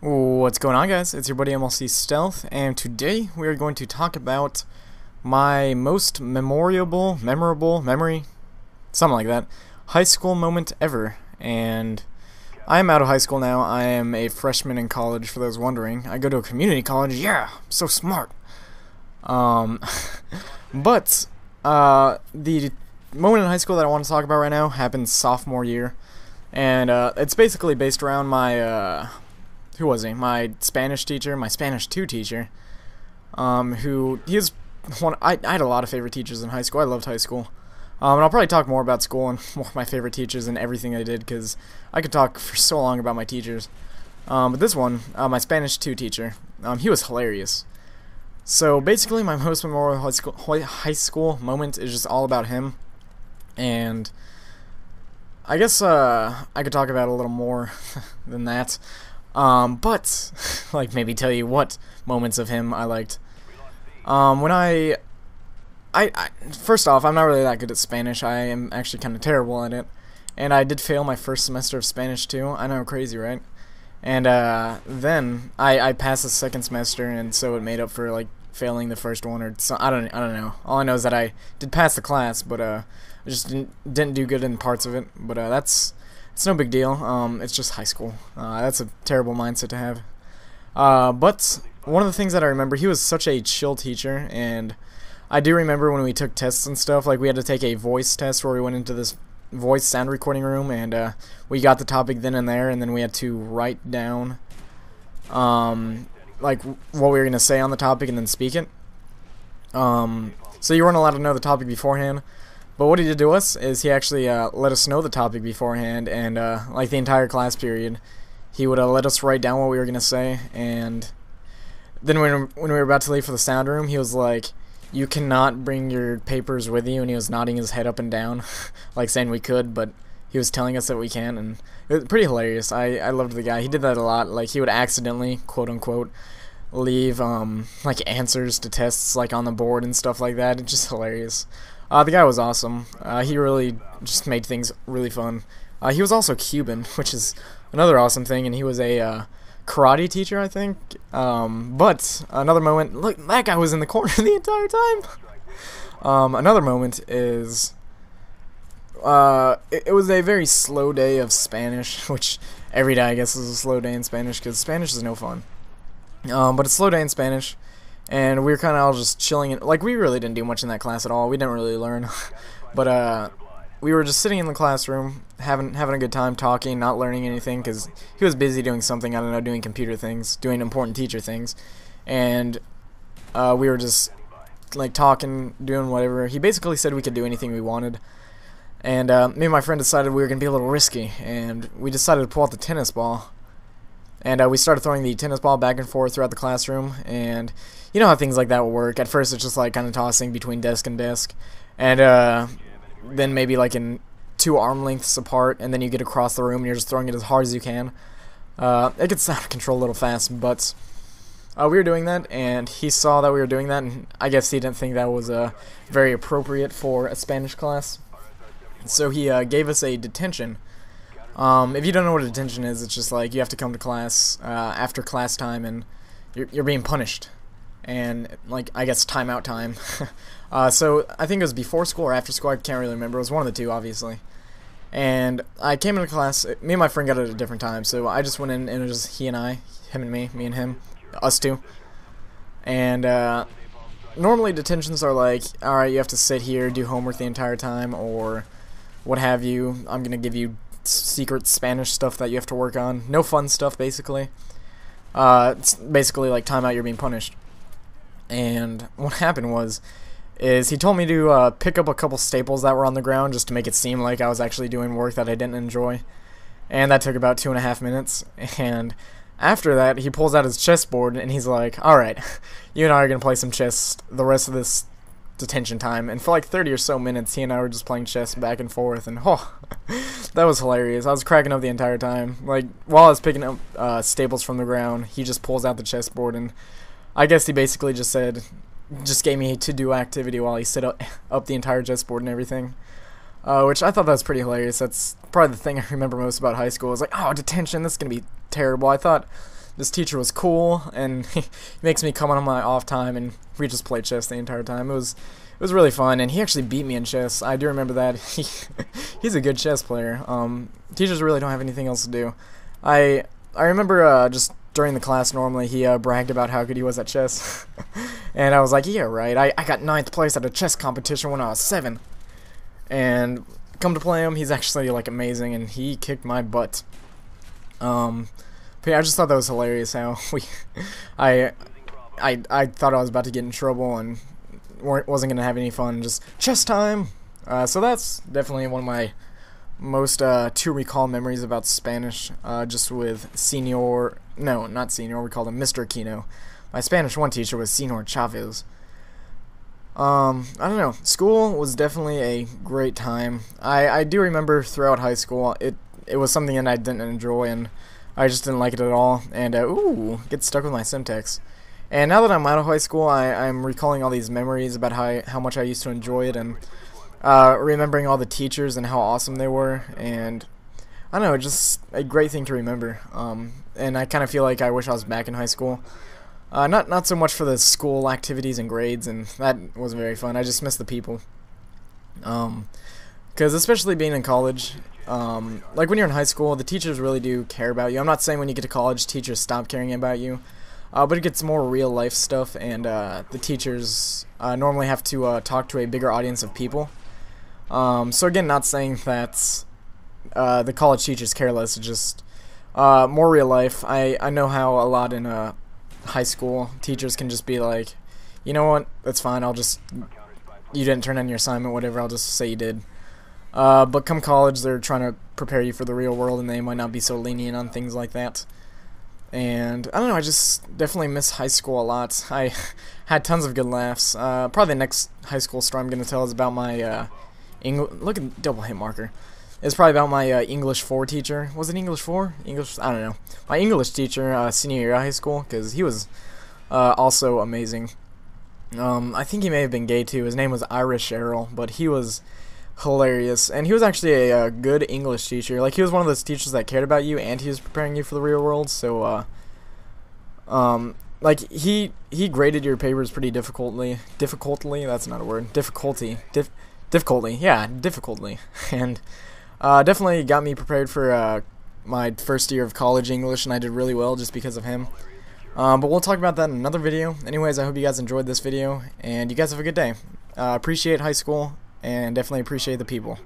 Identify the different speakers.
Speaker 1: What's going on, guys? It's your buddy MLC Stealth, and today we are going to talk about my most memorable memory, something like that, high school moment ever. And I am out of high school now. I am a freshman in college, for those wondering. I go to a community college. Yeah, I'm so smart. Um, but the moment in high school that I want to talk about right now happened sophomore year, and it's basically based around my who was he? My Spanish teacher, my Spanish 2 teacher, who, he was one, I had a lot of favorite teachers in high school. I loved high school. And I'll probably talk more about school and more of my favorite teachers and everything I did, because I could talk for so long about my teachers. But this one, my Spanish 2 teacher, he was hilarious. So basically my most memorable high school moment is just all about him. And I guess I could talk about it a little more than that. But like maybe tell you what moments of him I liked. When I first off, I'm not really that good at Spanish. I am actually kind of terrible at it, and I did fail my first semester of Spanish too. I know, crazy, right? And then I passed the second semester, and so it made up for like failing the first one, or so. I don't know. All I know is that I did pass the class, but I just didn't do good in parts of it. But it's no big deal. It's just high school. That's a terrible mindset to have. But one of the things that I remember, he was such a chill teacher, and I do remember when we took tests and stuff, like we had to take a voice test where we went into this voice sound recording room, and we got the topic then and there, and then we had to write down like what we were going to say on the topic and then speak it. So you weren't allowed to know the topic beforehand. But what he did to us is he actually let us know the topic beforehand, and like the entire class period, he would let us write down what we were going to say. And then when we were about to leave for the sound room, he was like, "You cannot bring your papers with you," and he was nodding his head up and down like saying we could, but he was telling us that we can, and it was pretty hilarious. I loved the guy. He did that a lot. Like he would accidentally, quote unquote, leave like answers to tests like on the board and stuff like that. It's just hilarious. The guy was awesome. He really just made things really fun. He was also Cuban, which is another awesome thing, and he was a karate teacher, I think. But another moment, look, that guy was in the corner the entire time. Another moment is, it was a very slow day of Spanish, which every day I guess is a slow day in Spanish, because Spanish is no fun. But it's a slow day in Spanish. And we were kind of all just chilling, like we really didn't do much in that class at all. We didn't really learn, but we were just sitting in the classroom, having a good time, talking, not learning anything, because he was busy doing something. I don't know, doing computer things, doing important teacher things, and we were just like talking, doing whatever. He basically said we could do anything we wanted, and me and my friend decided we were gonna be a little risky, and we decided to pull out the tennis ball. And we started throwing the tennis ball back and forth throughout the classroom, and you know how things like that will work. At first it's just like kind of tossing between desk and desk, and then maybe like in 2 arm lengths apart, and then you get across the room and you're just throwing it as hard as you can. It gets out of control a little fast, but we were doing that, and he saw that we were doing that, and I guess he didn't think that was very appropriate for a Spanish class. So he gave us a detention. If you don't know what a detention is, it's just like you have to come to class after class time, and you're being punished, and like I guess timeout time. So I think it was before school or after school. I can't really remember. It was one of the two, obviously. And I came into class. Me and my friend got it at a different time, so I just went in, and it was just he and I, him and me and him, us two. And normally detentions are like, all right, you have to sit here, do homework the entire time, or what have you. I'm gonna give you secret Spanish stuff that you have to work on. No fun stuff, basically. It's basically like timeout, you're being punished. And what happened is he told me to pick up a couple staples that were on the ground just to make it seem like I was actually doing work that I didn't enjoy. And that took about 2.5 minutes. And after that, he pulls out his chessboard and he's like, "Alright, you and I are going to play some chess the rest of this detention time." And for like 30 or so minutes, he and I were just playing chess back and forth, and that was hilarious. I was cracking up the entire time. Like while I was picking up staples from the ground, he just pulls out the chessboard, and I guess he basically just gave me a to-do activity while he set up the entire chessboard and everything. which I thought that was pretty hilarious. That's probably the thing I remember most about high school. I was like, oh, detention, that's going to be terrible. I thought this teacher was cool, and he makes me come on my off time, and we just played chess the entire time. It was really fun, and he actually beat me in chess. I do remember that. He's a good chess player. Teachers really don't have anything else to do. I remember just during the class normally he bragged about how good he was at chess, and I was like, yeah, right. I got 9th place at a chess competition when I was 7, and come to play him, he's actually like amazing, and he kicked my butt. But yeah, I just thought that was hilarious how I thought I was about to get in trouble and wasn't gonna have any fun. Just chess time. So that's definitely one of my most to recall memories about Spanish. Just with not Senor. We called him Mr. Aquino. My Spanish 1 teacher was Senor Chavez. I don't know. School was definitely a great time. I do remember throughout high school it was something that I didn't enjoy, and I just didn't like it at all. And get stuck with my Semtex. And now that I'm out of high school, I'm recalling all these memories about how much I used to enjoy it, and remembering all the teachers and how awesome they were, and I don't know, just a great thing to remember. And I kind of feel like I wish I was back in high school. Not so much for the school activities and grades, and that wasn't very fun. I just miss the people. Because especially being in college, like when you're in high school, the teachers really do care about you. I'm not saying when you get to college, teachers stop caring about you. But it gets more real life stuff, and the teachers normally have to talk to a bigger audience of people. So again, not saying that the college teachers care less, it's just more real life. I know how a lot in high school teachers can just be like, you know what, that's fine, you didn't turn in your assignment, whatever, I'll just say you did. But come college, they're trying to prepare you for the real world, and they might not be so lenient on things like that. And I don't know, I just definitely miss high school a lot. I had tons of good laughs. Probably the next high school story I'm going to tell is about my look at double hit marker. It's probably about my English 4 teacher. Was it English 4? English? I don't know. My English teacher, senior year of high school, because he was also amazing. I think he may have been gay too. His name was Irish Errol, but he was hilarious, and he was actually a good English teacher. Like, he was one of those teachers that cared about you, and he was preparing you for the real world. So like he graded your papers pretty difficultly. That's not a word. Difficultly, yeah, difficultly. And definitely got me prepared for my first year of college English, and I did really well just because of him. But we'll talk about that in another video. Anyways, I hope you guys enjoyed this video, and you guys have a good day. Appreciate high school, and definitely appreciate the people.